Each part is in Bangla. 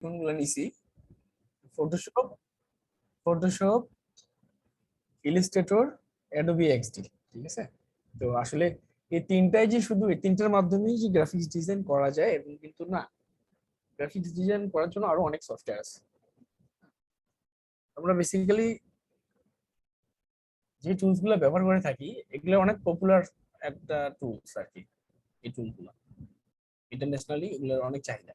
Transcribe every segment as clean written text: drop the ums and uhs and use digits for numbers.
কোনগুলো নিছি, Photoshop, Photoshop, Illustrator, Adobe XD. ঠিক আছে, তো আসলে এই তিনটাই যে শুধু এই তিনটার মাধ্যমেই যে গ্রাফিক্স ডিজাইন করা যায় এরকম কিন্তু না। গ্রাফিক্স ডিজাইন করার জন্য আরো অনেক সফটওয়্যার আছে। আমরা বেসিক্যালি যে টুলস গুলো ব্যবহার করে থাকি এগুলো অনেক পপুলার একটা টুলস আর কি। এই টুলগুলো ইন্টারন্যাশনালি এগুলোর অনেক চাহিদা,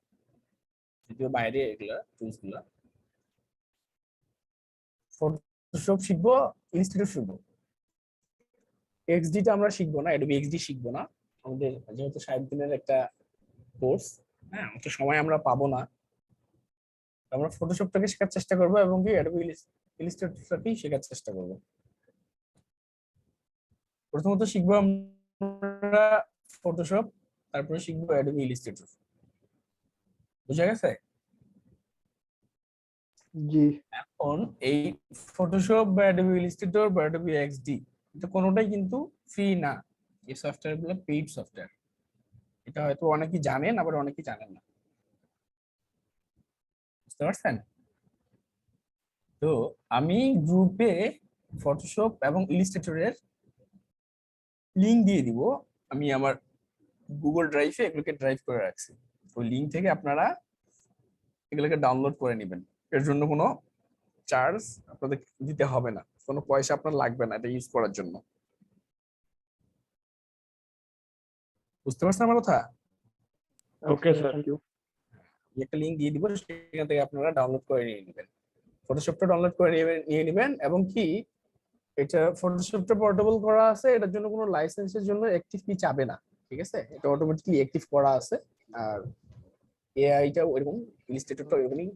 যদিও বাইরে এগুলো টুলস গুলো। ফটোশপ শিখবো, ইলাস্ট্রেটর শিখবো, এক্সডিটা আমরা শিখবো না, অ্যাডোবি এক্সডি শিখবো না। আমাদের যেহেতু 60 দিনের একটা কোর্স, হ্যাঁ অত সময় আমরা পাবো না। আমরা ফটোশপটাকে শেখার চেষ্টা করবো এবং কি অ্যাডোবি ইলাস্ট্রেটরটাকেই শেখার চেষ্টা করবো। প্রথমত শিখবো আমরা ফটোশপ, তারপরে শিখবো অ্যাডোবি ইলাস্ট্রেটর। বুঝা গেছে? জি। এখন এই ফটোশপ বা অ্যাডোবি ইলাস্ট্রেটর বা অ্যাডোবি এক্সডি এটা কোনোটাই কিন্তু ফ্রি না। এই সফটওয়্যার গুলো পেইড সফটওয়্যার। এটা হয়তো অনেকেই জানেন, আবার অনেকেই জানেন না। বুঝতে পারছেন? তো আমি গ্রুপে ফটোশপ এবং ইলাস্ট্রেটরের লিংক দিয়ে দিব। আমি আমার গুগল ড্রাইভে এগুলোকে ড্রাইভ করে রাখছি। ওই লিংক থেকে আপনারা এগুলোকে ডাউনলোড করে নেবেন। এর জন্য কোনো চার্জ আপনাদের দিতে হবে না, কোনো পয়সা আপনার লাগবে না এটা ইউজ করার জন্য। বুঝতে পারছেন আমার কথা? Okay sir, thank you. একটা লিংক দিয়ে দিব, সেখান থেকে আপনারা ডাউনলোড করে নিয়ে নেবেন। ফটোশপটা ডাউনলোড করে নিয়ে নেবেন এবং কি এটা ফটোশপটা পোর্টেবল করা আছে, এটার জন্য কোনো লাইসেন্সের জন্য অ্যাক্টিভ কি চাবে না। ঠিক আছে, এটা অটোমেটিকলি অ্যাক্টিভ করা আছে। আর এআইটা ওইরকম, ইলাস্ট্রেটরটা ওইরকমই।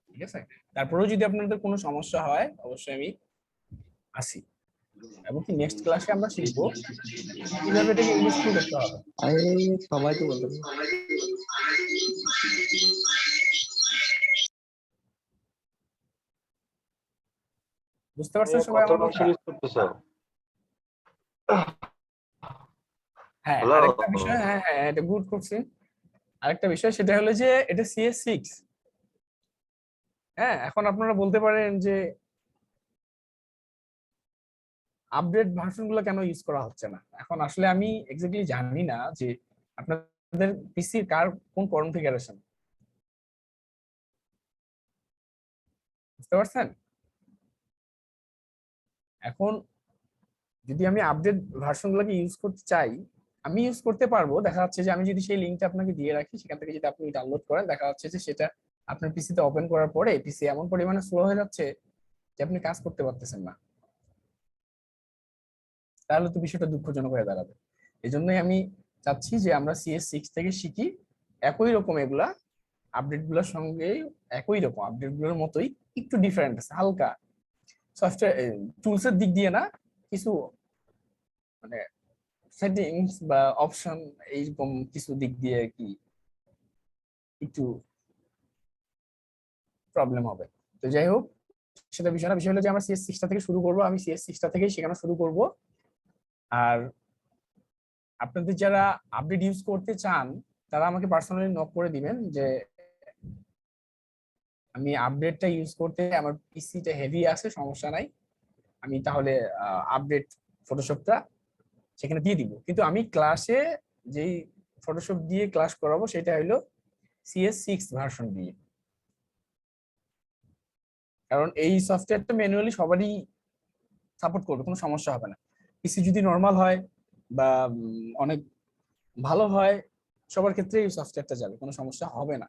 ঠিক আছে, তারপরেও যদি আপনাদের কোনো সমস্যা হয় অবশ্যই আমি আসি। এবং কি নেক্সট ক্লাসে আমরা শিখবো কিভাবে এটাকে ইনস্টল করতে হবে। আরে সবাই তো বলতে বুঝতে পারছেন সবাই আমার কথা? হ্যাঁ, হ্যালো। আরেকটা বিষয়, হ্যাঁ হ্যাঁ এটা গুড করছি। আরেকটা বিষয় সেটা হলো যে এটা CS6। হ্যাঁ, এখন আপনারা বলতে পারেন যে আপডেট ভার্সন গুলো কেন ইউজ করা হচ্ছে না। এখন আসলে আমি এক্স্যাক্টলি জানি না যে আপনাদের পিসির কোন কনফিগারেশন। বুঝতে পারছেন? এখন যদি আমি আপডেট ভার্সন গুলোকে ইউজ করতে চাই, আমি ইউজ করতে পারবো। দেখা যাচ্ছে যে আমি যদি সেই লিঙ্কটা আপনাকে দিয়ে রাখি, সেখান থেকে যদি আপনি ডাউনলোড করেন, দেখা যাচ্ছে যে সেটা আপনার পিসিতে ওপেন করার পরে পিসি এমন পরিমাণে স্লো হয়ে যাচ্ছে যে আপনি কাজ করতে পারতেছেন না। তাহলে তো বিষয়টা দুঃখজনক হয়ে দাঁড়াবে। এই জন্যই আমি চাচ্ছি যে আমরা CS6 থেকে শিখি। একই রকম এগুলা আপডেট গুলোর সঙ্গে, একই রকম আপডেট গুলোর মতোই, একটু ডিফারেন্ট আছে হালকা। সফটওয়্যার টুলস এর দিক দিয়ে না, কিছু মানে সেটিংস বা অপশন এইরকম কিছু দিক দিয়ে কি একটু প্রবলেম হবে। তো যাই হোক, সেটা বিষয় না। বিষয় হলো যে আমরা CS6টা থেকে শুরু করবো, আমি CS6টা থেকেই শেখানো শুরু করব। আর আপনাদের যারা আপডেট ইউজ করতে চান তারা আমাকে পার্সোনালি নক করে দিবেন যে আমি আপডেটটা ইউজ করতে, আমার পিসিটা হেভি আছে, সমস্যা নাই, আমি তাহলে আপডেট ফটোশপটা সেখানে দিয়ে দিব। কিন্তু আমি ক্লাসে যেই ফটোশপ দিয়ে ক্লাস করাবো সেটা হলো CS6 ভার্সন দিয়ে। কারণ এই সফটওয়্যারটা ম্যানুয়ালি সবারই সাপোর্ট করবে, কোনো সমস্যা হবে না। পিসি যদি নর্মাল হয় বা অনেক ভালো হয়, সবার ক্ষেত্রে এই সফটওয়্যারটা যাবে, কোনো সমস্যা হবে না।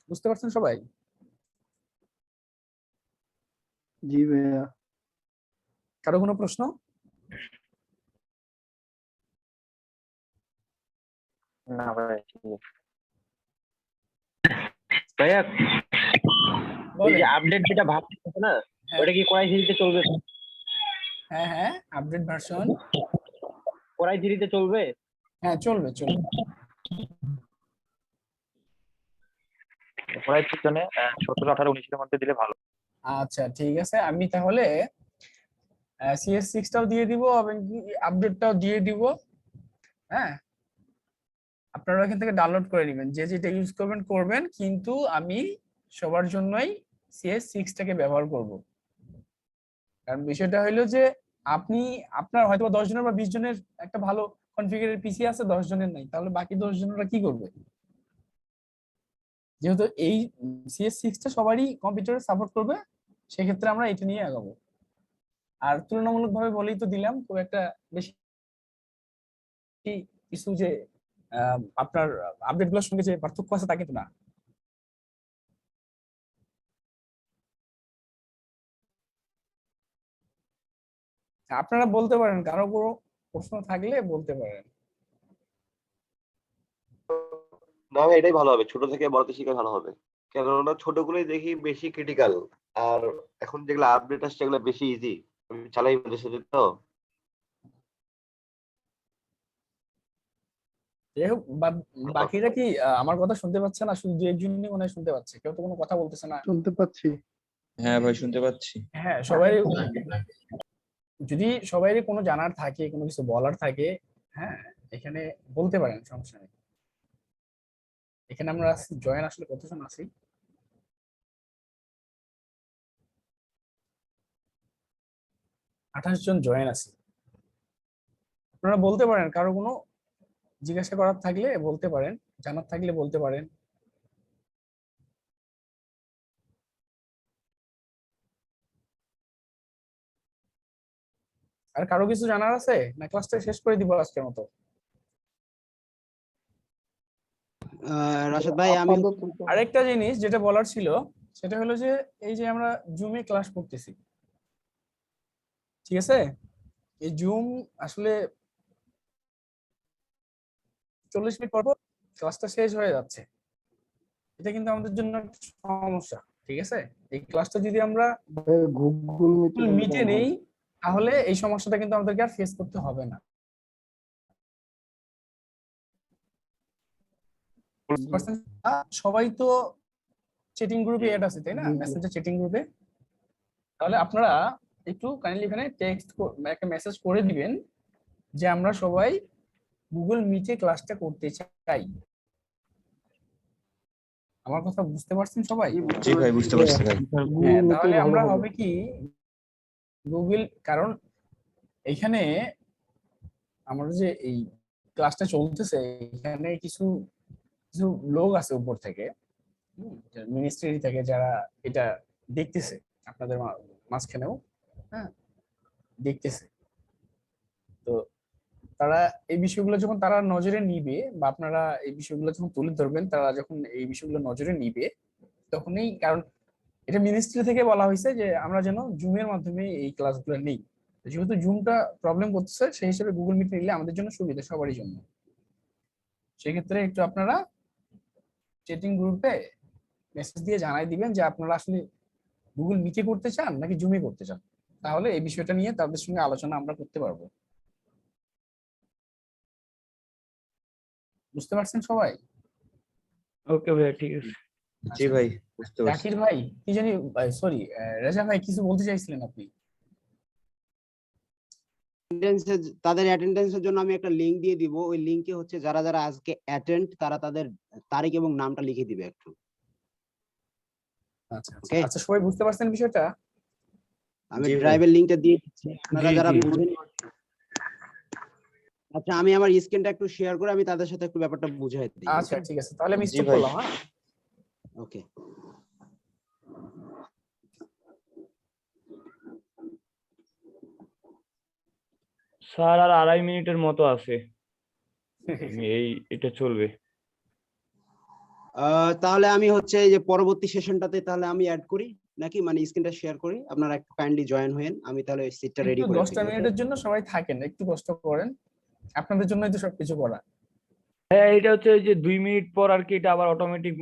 বুঝতে পারছেন সবাই? জি ভাইয়া। কারো কোনো প্রশ্ন? না ভাই, ভাইয়া এই যে বলেন। আপডেট যেটা ভাবতেছে না, হ্যাঁ ওটা কি কোরাই থ্রিতে চলবে? হ্যাঁ হ্যাঁ, আপডেট ভার্সন কোরাই থ্রিতে চলবে? হ্যাঁ চলবে চলবে। কোরাই থ্রির জন্য 17, 18, 19 মধ্যে দিলে ভালো। আচ্ছা ঠিক আছে, আমি তাহলে CS6টাও দিয়ে দিব এবং আপডেটটাও দিয়ে দিব। হ্যাঁ, আপনারা এখান থেকে ডাউনলোড করে নেবেন, যে যেটা ইউজ করবেন করবেন, কিন্তু আমি সবার জন্যই CS6টাকে ব্যবহার করব। কারণ বিষয়টা হলো যে আপনার হয়তো 10 জনের বা 20 জনের একটা ভালো কনফিগারের পিসি আছে, 10 জনের নাই, তাহলে বাকি 10 জনেরা কি করবে? যেহেতু এই CS6টা সবারই কম্পিউটারে সাপোর্ট করবে, সেক্ষেত্রে আমরা এটা নিয়ে আগাবো। আর তুলনামূলকভাবে বলেই তো দিলাম, খুব একটা বেশি কিছু যে আপনার আপডেট গুলোর সঙ্গে যে পার্থক্য আছে তা কিন্তু না। আপনারা বলতে পারেন, কারো কোনো প্রশ্ন থাকলে বলতে পারেন। না ভাই, এটাই ভালো হবে, ছোট থেকে বড়তে শিখে ভালো হবে, কেননা ছোটগুলোই দেখি বেশি ক্রিটিক্যাল। আর এখন যেগুলো আপডেট আসছে এগুলো বেশি ইজি, আমি চালাই মাঝে সাথে তো। যাই হোক, বাকিরা কি আমার কথা শুনতে পাচ্ছে না? শুধু দু একজনই মনে হয় শুনতে পাচ্ছে, কেউ তো কোনো কথা বলতেছে না। শুনতে পাচ্ছি। হ্যাঁ ভাই শুনতে পাচ্ছি। হ্যাঁ, সবাই যদি সবারই কোনো জানার থাকে, কোনো কিছু বলার থাকে, হ্যাঁ এখানে বলতে পারেন, সমস্যা নেই। এখানে আমরা জয়েন আসলে কতজন আছি? 28 জন জয়েন আছি। আপনারা বলতে পারেন, কারো কোনো জিজ্ঞাসা করার থাকলে বলতে পারেন, জানার থাকলে বলতে পারেন। আর কারো কিছু জানার আছে না? ক্লাসটা শেষ করে দিব আজকের মতো। রাশেদ ভাই, আমি আপাতত আরেকটা জিনিস যেটা বলার ছিল, সেটা হলো যে এই যে আমরা জুমে ক্লাস করতেছি, ঠিক আছে? এই জুম আসলে 40 মিনিট পর পর ক্লাসটা শেষ হয়ে যাচ্ছে। এটা কিন্তু আমাদের জন্য একটা সমস্যা, ঠিক আছে? এই ক্লাসটা যদি আমরা গুগল মিটে নেই, তাহলে এই সমস্যাটা কিন্তু আমাদেরকে আর ফেস করতে হবে না। সবাই তো চ্যাটিং গ্রুপে অ্যাড আছে, তাই না? মেসেঞ্জার চ্যাটিং গ্রুপে। তাহলে আপনারা একটু কাইন্ডলি এখানে টেক্সট একটা মেসেজ করে দিবেন যে আমরা সবাই গুগল মিটে ক্লাসটা করতে চাই। আমার কথা বুঝতে পারছেন সবাই? জি ভাই বুঝতে পারছি ভাই। হ্যাঁ, তাহলে আমরা হবে কি, গুগল, কারণ এখানে আমরা যে এই ক্লাসটা চলতেছে, এখানে কিছু কিছু লোক আছে উপর থেকে, মিনিস্ট্রি থেকে, যারা এটা দেখতেছে, আপনাদের মাঝখানেও, হ্যাঁ দেখতেছে। তো তারা এই বিষয়গুলো যখন তারা নজরে নিবে, বা আপনারা এই বিষয়গুলো যখন তুলে ধরবেন, তারা যখন এই বিষয়গুলো নজরে নিবে, তখনই, কারণ এটা মিনিস্ট্রি থেকে বলা হয়েছে যে আমরা যেন জুমের মাধ্যমে এই ক্লাসগুলো নেই। যেহেতু জুমটা প্রবলেম করতেছে, সেই হিসেবে গুগল মিট নিলে আমাদের জন্য সুবিধা, সবারই জন্য। সেক্ষেত্রে একটু আপনারা চ্যাটিং গ্রুপে মেসেজ দিয়ে জানাই দিবেন যে আপনারা আসলে গুগল মিটে করতে চান নাকি জুমে করতে চান। তাহলে এই বিষয়টা নিয়ে তাদের সঙ্গে আলোচনা আমরা করতে পারবো। বুঝতে পারছেন সবাই? ওকে ভাই, ঠিক আছে। জি ভাই বুঝতে পারছি। জাকির ভাই কি জানি, সরি রেজা ভাই, কিছু বলতে চাইছিলেন আপনি? তাদের অ্যাটেন্ডেন্সের জন্য আমি একটা লিংক দিয়ে দিব। ওই লিংকে হচ্ছে যারা যারা আজকে অ্যাটেন্ড, তারা তাদের তারিখ এবং নামটা লিখে দিবে একটু। আচ্ছা Okay. আচ্ছা, সবাই বুঝতে পারছেন বিষয়টা? আমি জি ভাই। ড্রাইভের লিংকটা দিয়ে দিচ্ছি, আপনারা জি, যারা জি। বুঝেন। আচ্ছা, আমি আমার স্ক্রিনটা একটু শেয়ার করে আমি তাদের সাথে একটু ব্যাপারটা বুঝাই দিই। আচ্ছা ঠিক আছে, তাহলে আমি জি স্টপ ভাই। করলাম। হ্যাঁ, ওকে। স্যার আর 2.5 মিনিটের মতো আছে, এটা চলবে। তাহলে আমি হচ্ছে এই যে পরবর্তী সেশনটাতে তাহলে আমি অ্যাড করি নাকি, মানে স্ক্রিনটা শেয়ার করি, আপনারা একটু কাইন্ডলি জয়েন হয়েন, আমি তাহলে সিটটা রেডি একটু করে 10টা মিনিটের জন্য সবাই থাকেন, একটু কষ্ট করেন, আপনাদের জন্যই তো সবকিছু করা। হ্যাঁ, এটা হচ্ছে ওই যে 2 মিনিট পর আর কি এটা আবার অটোমেটিক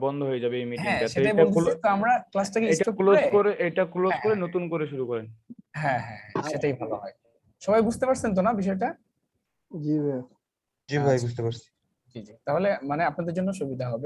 বন্ধ হয়ে যাবে এই হ্যাঁ, মিটিংটা। তো সেটাই এটা বলতেছি, তো আমরা ক্লাসটাকে এটা স্টপ ক্লোজ করে, করে, এটা ক্লোজ হ্যাঁ, করে নতুন করে শুরু করেন। হ্যাঁ হ্যাঁ হ্যাঁ, সেটাই ভালো হয়। সবাই বুঝতে পারছেন তো না বিষয়টা? জি ভাইয়া। জি ভাই আচ্ছা, বুঝতে পারছি। জি জি, তাহলে মানে আপনাদের জন্য সুবিধা হবে।